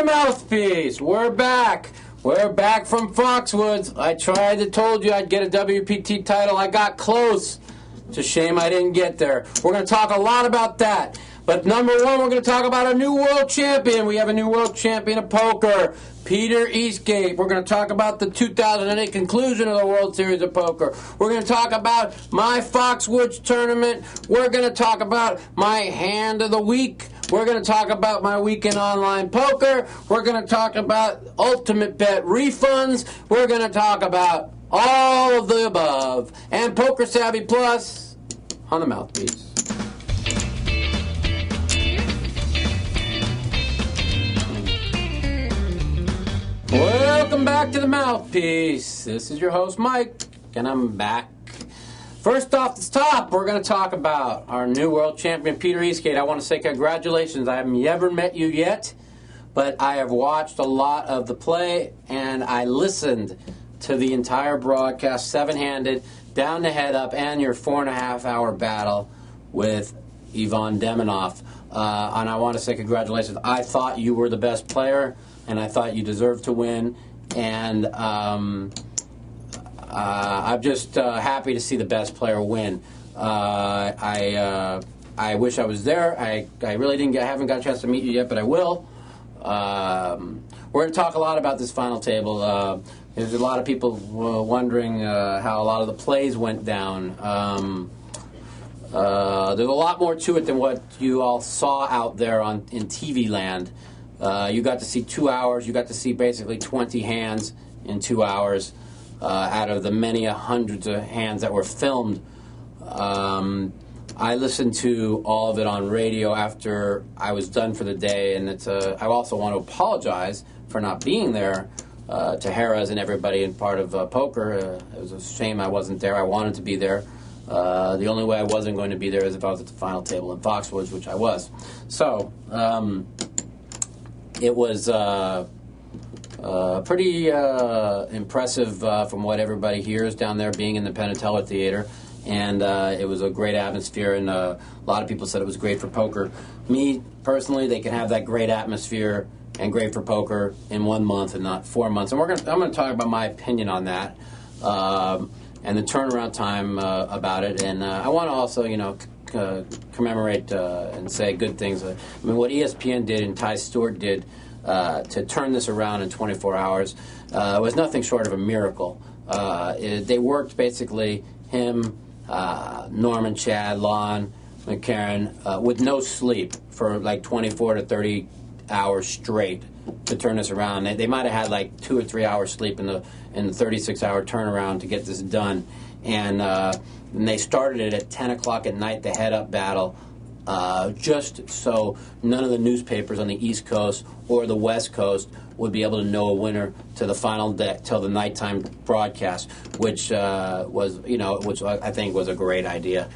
Mouthpiece. We're back. We're back from Foxwoods. I told you I'd get a WPT title. I got close. It's a shame I didn't get there. We're going to talk a lot about that. But number one, we're going to talk about a new world champion. We have a new world champion of poker, Peter Eastgate. We're going to talk about the 2008 conclusion of the World Series of Poker. We're going to talk about my Foxwoods tournament. We're going to talk about my hand of the week. We're going to talk about my week in online poker. We're going to talk about ultimate bet refunds. We're going to talk about all of the above. And Poker Savvy Plus on the Mouthpiece. Welcome back to the Mouthpiece. This is your host, Mike, and I'm back. First off the top, we're going to talk about our new world champion, Peter Eastgate. I want to say congratulations. I haven't ever met you yet, but I have watched a lot of the play, and I listened to the entire broadcast, seven-handed, down the head up, and your 4.5-hour battle with Ivan Demonov. And I want to say congratulations. I thought you were the best player, and I thought you deserved to win, and I'm just happy to see the best player win. I wish I was there. I really haven't got a chance to meet you yet, but I will. We're going to talk a lot about this final table. There's a lot of people wondering how a lot of the plays went down. There's a lot more to it than what you all saw out there in TV land. You got to see 2 hours. You got to see basically 20 hands in 2 hours. Out of the many hundreds of hands that were filmed. I listened to all of it on radio after I was done for the day, and I also want to apologize for not being there to Harrah's and everybody in part of poker. It was a shame I wasn't there. I wanted to be there. The only way I wasn't going to be there is if I was at the final table in Foxwoods, which I was. So, it was pretty impressive from what everybody hears down there, being in the Penn Theater, and it was a great atmosphere, and a lot of people said it was great for poker. Me, personally, they can have that great atmosphere and great for poker in 1 month and not 4 months, and I'm going to talk about my opinion on that, and the turnaround time about it, and I want to also, commemorate and say good things. I mean, what ESPN did and Ty Stewart did to turn this around in 24 hours was nothing short of a miracle. They worked basically him, Norman, Chad, Lon, McCarran, with no sleep for like 24 to 30 hours straight to turn this around. They might have had like 2 or 3 hours sleep in the 36-hour turnaround to get this done. And they started it at 10 o'clock at night, the head-up battle, just so none of the newspapers on the East Coast or the West Coast would be able to know a winner to the final day, till the nighttime broadcast, which which I think was a great idea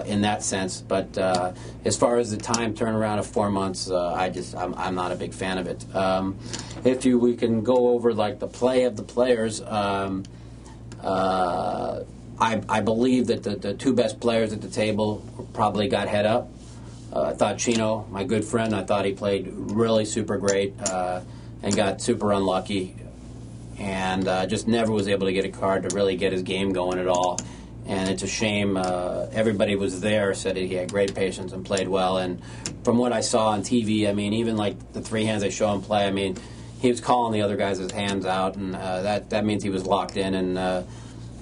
in that sense. But as far as the time turnaround of 4 months, I'm not a big fan of it. We can go over like the play of the players. I believe that the two best players at the table probably got head up. I thought Chino, my good friend, I thought he played really super great and got super unlucky and just never was able to get a card to really get his game going at all. And it's a shame. Everybody was there, said he had great patience and played well. And from what I saw on TV, I mean, even like the 3 hands they show him play, I mean, he was calling the other guys' hands out, and that means he was locked in. And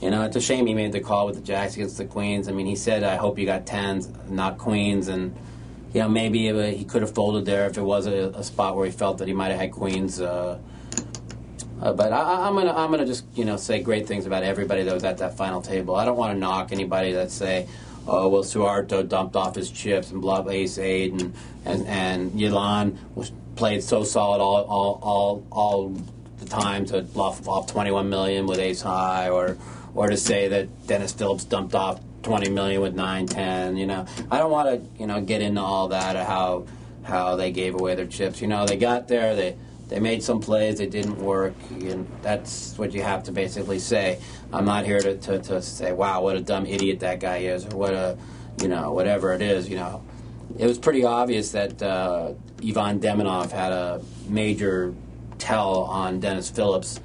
it's a shame he made the call with the jacks against the queens. I mean, he said, "I hope you got tens, not queens," and maybe he could have folded there if it was a spot where he felt that he might have had queens. But I'm gonna just say great things about everybody that was at that final table. I don't want to knock anybody that say, "Oh, well, Suharto dumped off his chips and bluff ace 8, and Yilan played so solid all the time to bluff off 21 million with ace high," or to say that Dennis Phillips dumped off 20 million with 9-10. I don't want to get into all that, how they gave away their chips. They got there, they made some plays, they didn't work, and that's what you have to basically say. I'm not here to say, wow, what a dumb idiot that guy is, or what a, whatever it is. it was pretty obvious that Ivan Demonov had a major tell on Dennis Phillips.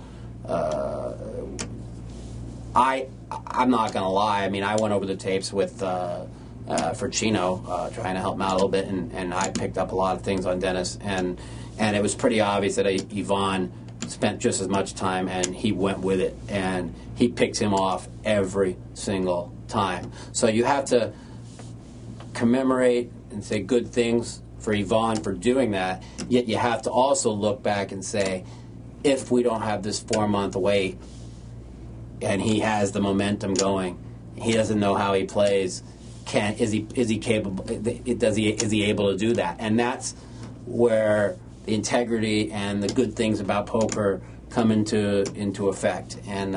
I'm not going to lie. I mean, I went over the tapes with for Chino, trying to help him out a little bit, and I picked up a lot of things on Dennis, and it was pretty obvious that Ivan spent just as much time, and he went with it, and he picked him off every single time. So you have to commemorate and say good things for Ivan for doing that, yet you have to also look back and say, if we don't have this 4-month wait, and he has the momentum going, he doesn't know how he plays, is he capable, is he able to do that? And that's where the integrity and the good things about poker come into effect, and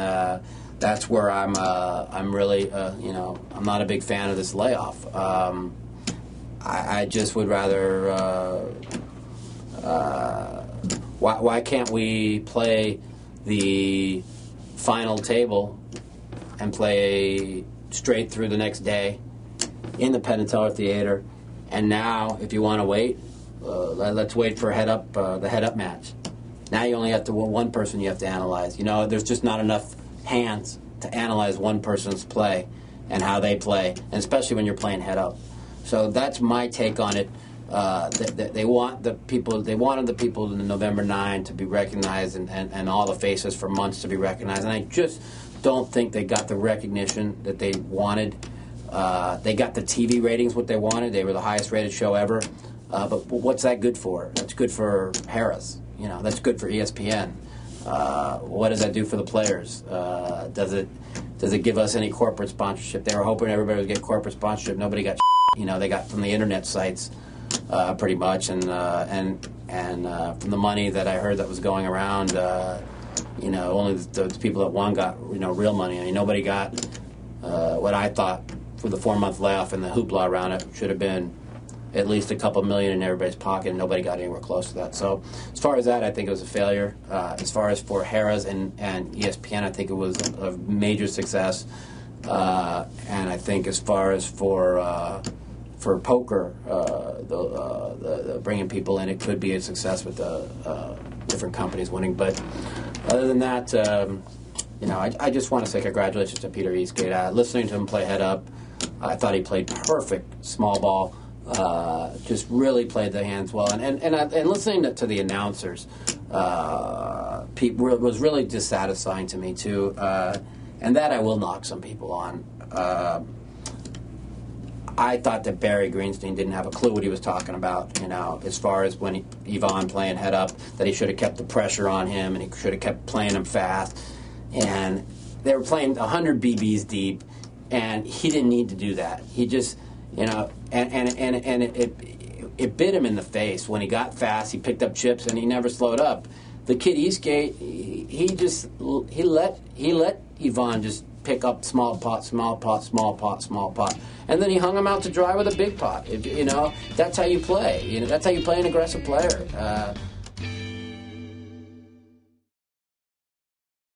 that's where I'm really I'm not a big fan of this layoff. I just would rather why can't we play the final table and play straight through the next day in the Penn and Teller Theater? And now, if you want to wait, let's wait for the head-up match. Now you only have to one person you have to analyze. There's just not enough hands to analyze one person's play and how they play, and especially when you're playing head-up. So that's my take on it. They wanted the people in the November 9 to be recognized, and all the faces for months to be recognized. And I just don't think they got the recognition that they wanted. They got the TV ratings what they wanted. They were the highest rated show ever. But what's that good for? That's good for Harris. That's good for ESPN. What does that do for the players? Does it give us any corporate sponsorship? They were hoping everybody would get corporate sponsorship. Nobody got. They got from the internet sites. Pretty much, and from the money that I heard that was going around, only the people that won got real money. I mean, nobody got what I thought for the 4-month layoff, and the hoopla around it should have been at least a couple million in everybody's pocket, and nobody got anywhere close to that. So as far as that, I think it was a failure. As far as for Harris and ESPN, I think it was a major success. And I think as far as for poker, the bringing people in, it could be a success with the different companies winning. But other than that, I just want to say congratulations to Peter Eastgate. Listening to him play head up, I thought he played perfect small ball. Just really played the hands well, and listening to the announcers, Pete was really dissatisfying to me too, and that I will knock some people on. I thought that Barry Greenstein didn't have a clue what he was talking about, as far as when Ivan playing head up, that he should have kept the pressure on him and he should have kept playing him fast. And they were playing 100 BBs deep, and he didn't need to do that. He just, and it bit him in the face. When he got fast, he picked up chips and he never slowed up. The kid Eastgate, he let Ivan just pick up small pot, and then he hung him out to dry with a big pot. That's how you play. That's how you play an aggressive player.